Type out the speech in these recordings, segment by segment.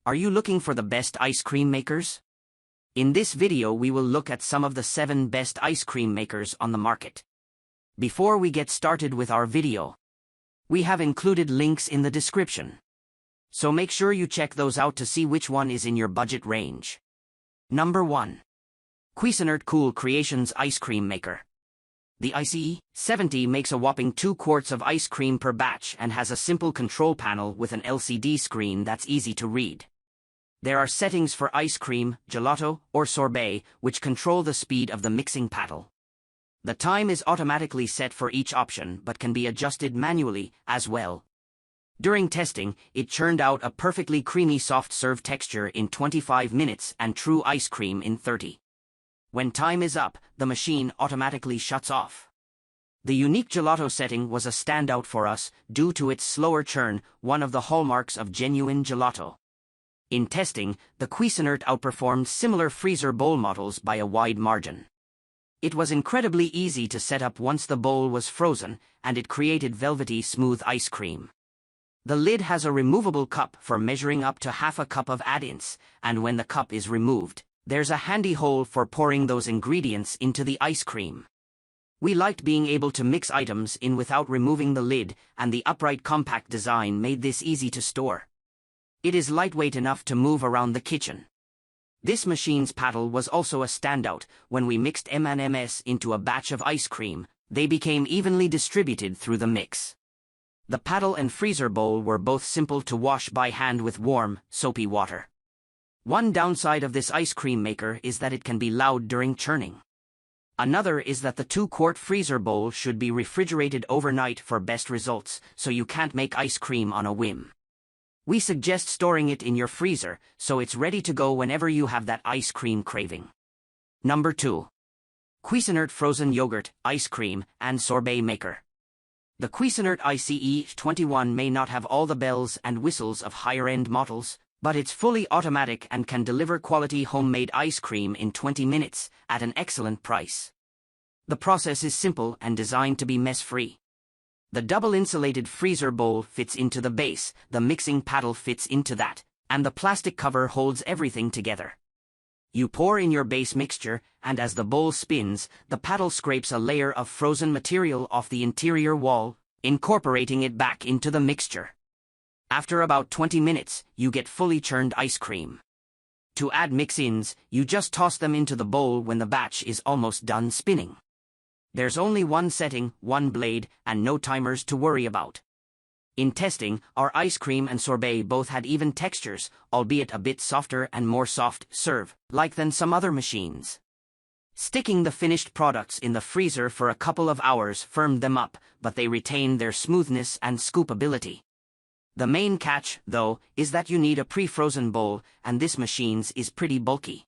Are you looking for the best ice cream makers? In this video we will look at some of the 7 best ice cream makers on the market. Before we get started with our video, we have included links in the description. So make sure you check those out to see which one is in your budget range. Number 1. Cuisinart Cool Creations Ice Cream Maker. The ICE-70 makes a whopping 2 quarts of ice cream per batch and has a simple control panel with an LCD screen that's easy to read. There are settings for ice cream, gelato, or sorbet, which control the speed of the mixing paddle. The time is automatically set for each option but can be adjusted manually as well. During testing, it churned out a perfectly creamy soft serve texture in 25 minutes and true ice cream in 30. When time is up, the machine automatically shuts off. The unique gelato setting was a standout for us due to its slower churn, one of the hallmarks of genuine gelato. In testing, the Cuisinart outperformed similar freezer bowl models by a wide margin. It was incredibly easy to set up once the bowl was frozen, and it created velvety smooth ice cream. The lid has a removable cup for measuring up to half a cup of add-ins, and when the cup is removed, there's a handy hole for pouring those ingredients into the ice cream. We liked being able to mix items in without removing the lid, and the upright compact design made this easy to store. It is lightweight enough to move around the kitchen. This machine's paddle was also a standout. When we mixed M&Ms into a batch of ice cream, they became evenly distributed through the mix. The paddle and freezer bowl were both simple to wash by hand with warm, soapy water. One downside of this ice cream maker is that it can be loud during churning. Another is that the 2-quart freezer bowl should be refrigerated overnight for best results, so you can't make ice cream on a whim. We suggest storing it in your freezer, so it's ready to go whenever you have that ice cream craving. Number 2. Cuisinart Frozen Yogurt, Ice Cream, and Sorbet Maker. The Cuisinart ICE-21 may not have all the bells and whistles of higher-end models, but it's fully automatic and can deliver quality homemade ice cream in 20 minutes at an excellent price. The process is simple and designed to be mess-free. The double-insulated freezer bowl fits into the base, the mixing paddle fits into that, and the plastic cover holds everything together. You pour in your base mixture, and as the bowl spins, the paddle scrapes a layer of frozen material off the interior wall, incorporating it back into the mixture. After about 20 minutes, you get fully churned ice cream. To add mix-ins, you just toss them into the bowl when the batch is almost done spinning. There's only one setting, one blade, and no timers to worry about. In testing, our ice cream and sorbet both had even textures, albeit a bit softer and more soft serve-like than some other machines. Sticking the finished products in the freezer for a couple of hours firmed them up, but they retained their smoothness and scoopability. The main catch, though, is that you need a pre-frozen bowl, and this machine's is pretty bulky.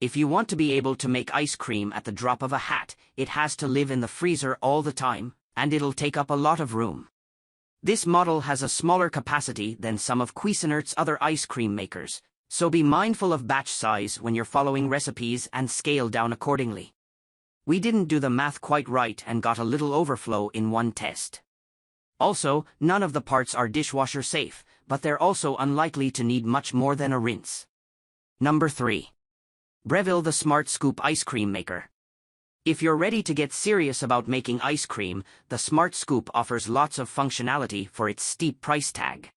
If you want to be able to make ice cream at the drop of a hat, it has to live in the freezer all the time, and it'll take up a lot of room. This model has a smaller capacity than some of Cuisinart's other ice cream makers, so be mindful of batch size when you're following recipes and scale down accordingly. We didn't do the math quite right and got a little overflow in one test. Also, none of the parts are dishwasher safe, but they're also unlikely to need much more than a rinse. Number 3. Breville the Smart Scoop Ice Cream Maker. If you're ready to get serious about making ice cream, the Smart Scoop offers lots of functionality for its steep price tag.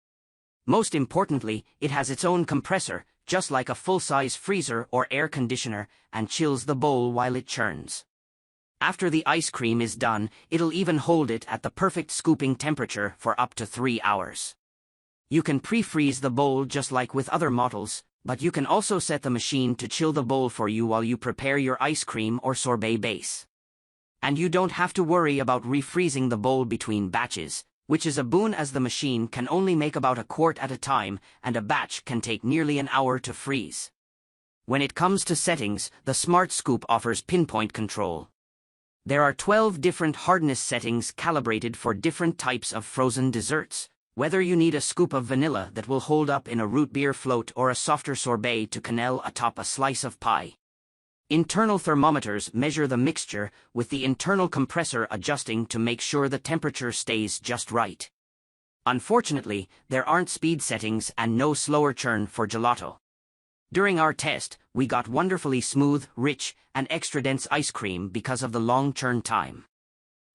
Most importantly, it has its own compressor, just like a full-size freezer or air conditioner, and chills the bowl while it churns. After the ice cream is done, it'll even hold it at the perfect scooping temperature for up to 3 hours. You can pre-freeze the bowl just like with other models, but you can also set the machine to chill the bowl for you while you prepare your ice cream or sorbet base. And you don't have to worry about refreezing the bowl between batches, which is a boon as the machine can only make about a quart at a time, and a batch can take nearly an hour to freeze. When it comes to settings, the Smart Scoop offers pinpoint control. There are 12 different hardness settings calibrated for different types of frozen desserts, whether you need a scoop of vanilla that will hold up in a root beer float or a softer sorbet to cannelle atop a slice of pie. Internal thermometers measure the mixture, with the internal compressor adjusting to make sure the temperature stays just right. Unfortunately, there aren't speed settings and no slower churn for gelato. During our test, we got wonderfully smooth, rich, and extra dense ice cream because of the long churn time.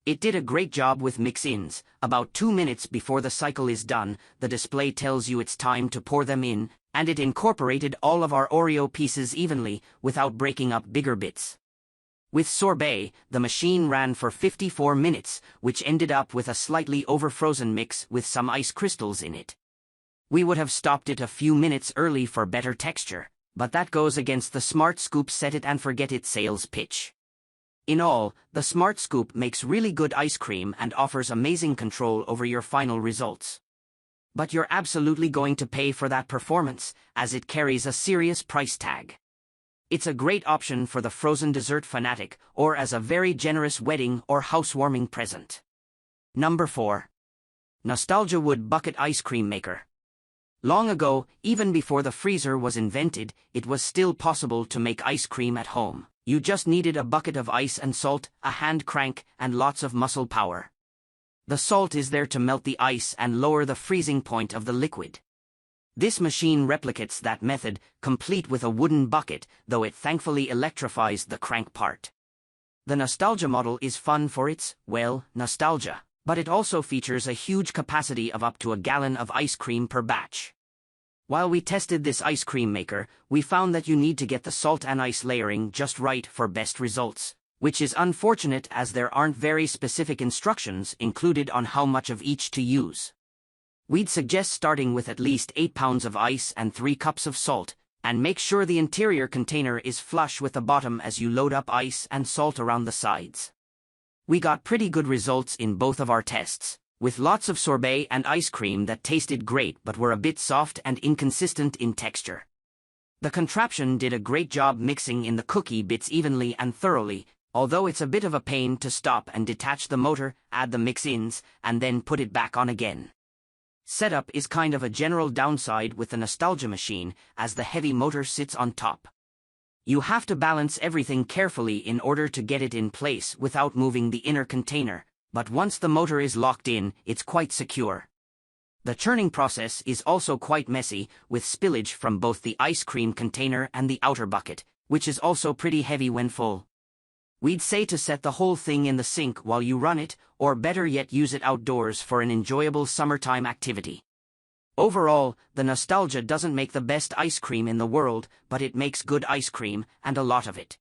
It did a great job with mix-ins. About 2 minutes before the cycle is done, the display tells you it's time to pour them in, and it incorporated all of our Oreo pieces evenly, without breaking up bigger bits. With Sorbet, the machine ran for 54 minutes, which ended up with a slightly over-frozen mix with some ice crystals in it. We would have stopped it a few minutes early for better texture, but that goes against the Smart Scoop set-it-and-forget-it sales pitch. In all, the Smart Scoop makes really good ice cream and offers amazing control over your final results. But you're absolutely going to pay for that performance, as it carries a serious price tag. It's a great option for the frozen dessert fanatic, or as a very generous wedding or housewarming present. Number 4. Nostalgia Wood Bucket Ice Cream Maker. Long ago, even before the freezer was invented, it was still possible to make ice cream at home. You just needed a bucket of ice and salt, a hand crank, and lots of muscle power. The salt is there to melt the ice and lower the freezing point of the liquid. This machine replicates that method, complete with a wooden bucket, though it thankfully electrifies the crank part. The Nostalgia model is fun for its, well, nostalgia, but it also features a huge capacity of up to a gallon of ice cream per batch. While we tested this ice cream maker, we found that you need to get the salt and ice layering just right for best results, which is unfortunate as there aren't very specific instructions included on how much of each to use. We'd suggest starting with at least 8 pounds of ice and 3 cups of salt, and make sure the interior container is flush with the bottom as you load up ice and salt around the sides. We got pretty good results in both of our tests, with lots of sorbet and ice cream that tasted great but were a bit soft and inconsistent in texture. The contraption did a great job mixing in the cookie bits evenly and thoroughly, although it's a bit of a pain to stop and detach the motor, add the mix-ins, and then put it back on again. Setup is kind of a general downside with the Nostalgia machine, as the heavy motor sits on top. You have to balance everything carefully in order to get it in place without moving the inner container, but once the motor is locked in, it's quite secure. The churning process is also quite messy, with spillage from both the ice cream container and the outer bucket, which is also pretty heavy when full. We'd say to set the whole thing in the sink while you run it, or better yet use it outdoors for an enjoyable summertime activity. Overall, the Nostalgia doesn't make the best ice cream in the world, but it makes good ice cream, and a lot of it.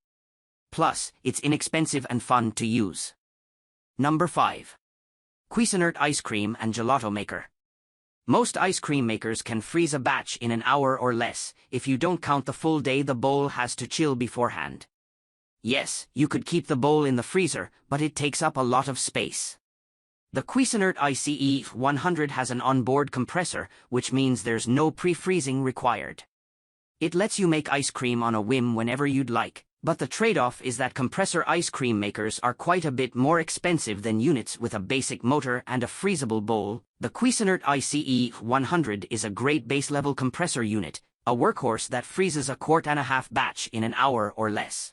Plus, it's inexpensive and fun to use. Number 5. Cuisinart Ice Cream and Gelato Maker. Most ice cream makers can freeze a batch in an hour or less, if you don't count the full day the bowl has to chill beforehand. Yes, you could keep the bowl in the freezer, but it takes up a lot of space. The Cuisinart ICE 100 has an onboard compressor, which means there's no pre-freezing required. It lets you make ice cream on a whim whenever you'd like, but the trade-off is that compressor ice cream makers are quite a bit more expensive than units with a basic motor and a freezable bowl. The Cuisinart ICE 100 is a great base-level compressor unit, a workhorse that freezes a 1.5-quart batch in an hour or less.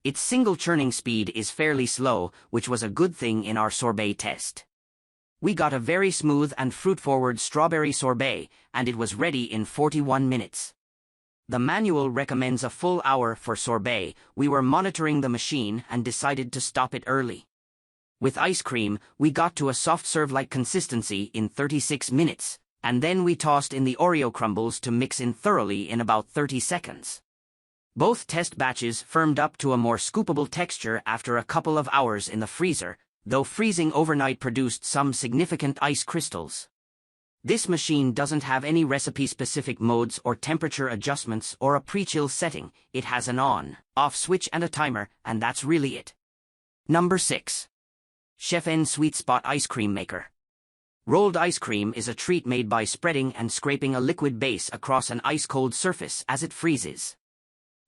Its single churning speed is fairly slow, which was a good thing in our sorbet test. We got a very smooth and fruit-forward strawberry sorbet, and it was ready in 41 minutes. The manual recommends a full hour for sorbet. We were monitoring the machine and decided to stop it early. With ice cream, we got to a soft serve-like consistency in 36 minutes, and then we tossed in the Oreo crumbles to mix in thoroughly in about 30 seconds. Both test batches firmed up to a more scoopable texture after a couple of hours in the freezer, though freezing overnight produced some significant ice crystals. This machine doesn't have any recipe-specific modes or temperature adjustments or a pre-chill setting. It has an on-off switch and a timer, and that's really it. Number 6. Chef N Sweet Spot Ice Cream Maker. Rolled ice cream is a treat made by spreading and scraping a liquid base across an ice-cold surface as it freezes.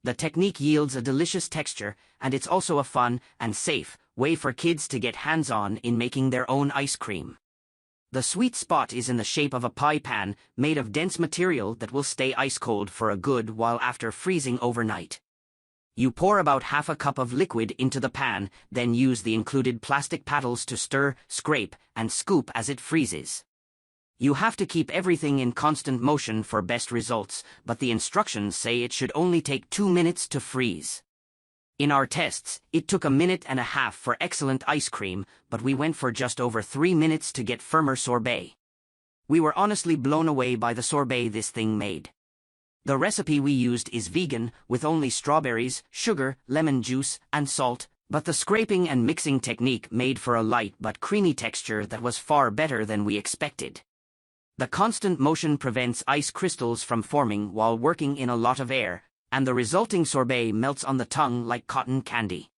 The technique yields a delicious texture, and it's also a fun and safe way for kids to get hands-on in making their own ice cream. The sweet spot is in the shape of a pie pan made of dense material that will stay ice-cold for a good while after freezing overnight. You pour about half a cup of liquid into the pan, then use the included plastic paddles to stir, scrape, and scoop as it freezes. You have to keep everything in constant motion for best results, but the instructions say it should only take 2 minutes to freeze. In our tests, it took 1.5 minutes for excellent ice cream, but we went for just over 3 minutes to get firmer sorbet. We were honestly blown away by the sorbet this thing made. The recipe we used is vegan, with only strawberries, sugar, lemon juice, and salt, but the scraping and mixing technique made for a light but creamy texture that was far better than we expected. The constant motion prevents ice crystals from forming while working in a lot of air, and the resulting sorbet melts on the tongue like cotton candy.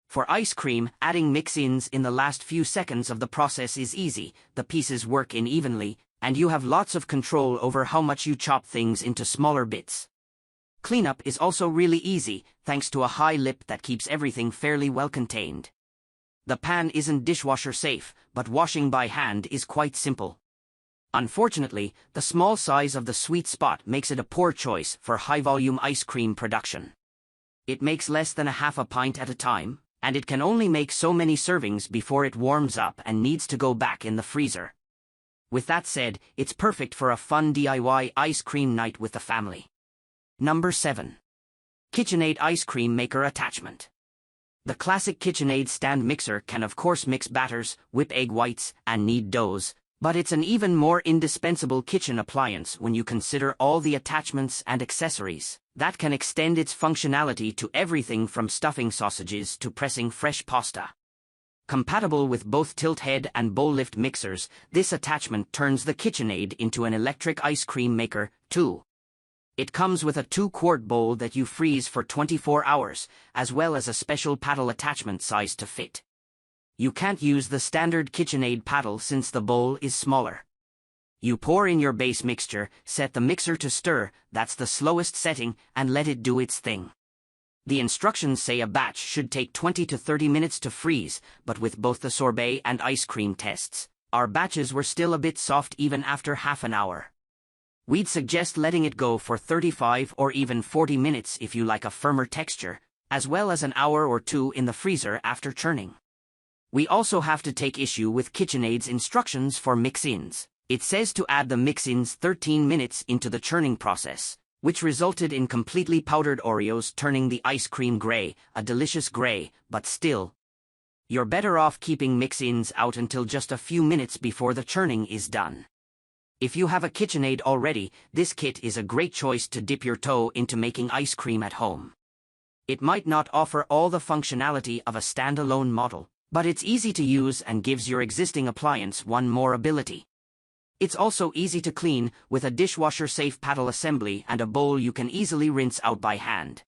For ice cream, adding mix-ins in the last few seconds of the process is easy, the pieces work in evenly, and you have lots of control over how much you chop things into smaller bits. Cleanup is also really easy, thanks to a high lip that keeps everything fairly well contained. The pan isn't dishwasher safe, but washing by hand is quite simple. Unfortunately, the small size of the sweet spot makes it a poor choice for high-volume ice cream production. It makes less than 1/2 pint at a time, and it can only make so many servings before it warms up and needs to go back in the freezer. With that said, it's perfect for a fun DIY ice cream night with the family. Number 7. KitchenAid Ice Cream Maker Attachment. The classic KitchenAid stand mixer can of course mix batters, whip egg whites, and knead doughs, but it's an even more indispensable kitchen appliance when you consider all the attachments and accessories that can extend its functionality to everything from stuffing sausages to pressing fresh pasta. Compatible with both tilt head and bowl lift mixers, this attachment turns the KitchenAid into an electric ice cream maker, too. It comes with a 2-quart bowl that you freeze for 24 hours, as well as a special paddle attachment size to fit. You can't use the standard KitchenAid paddle since the bowl is smaller. You pour in your base mixture, set the mixer to stir, that's the slowest setting, and let it do its thing. The instructions say a batch should take 20 to 30 minutes to freeze, but with both the sorbet and ice cream tests, our batches were still a bit soft even after half an hour. We'd suggest letting it go for 35 or even 40 minutes if you like a firmer texture, as well as an hour or 2 in the freezer after churning. We also have to take issue with KitchenAid's instructions for mix-ins. It says to add the mix-ins 13 minutes into the churning process, which resulted in completely powdered Oreos turning the ice cream gray, a delicious gray, but still. You're better off keeping mix-ins out until just a few minutes before the churning is done. If you have a KitchenAid already, this kit is a great choice to dip your toe into making ice cream at home. It might not offer all the functionality of a standalone model, but it's easy to use and gives your existing appliance one more ability. It's also easy to clean, with a dishwasher-safe paddle assembly and a bowl you can easily rinse out by hand.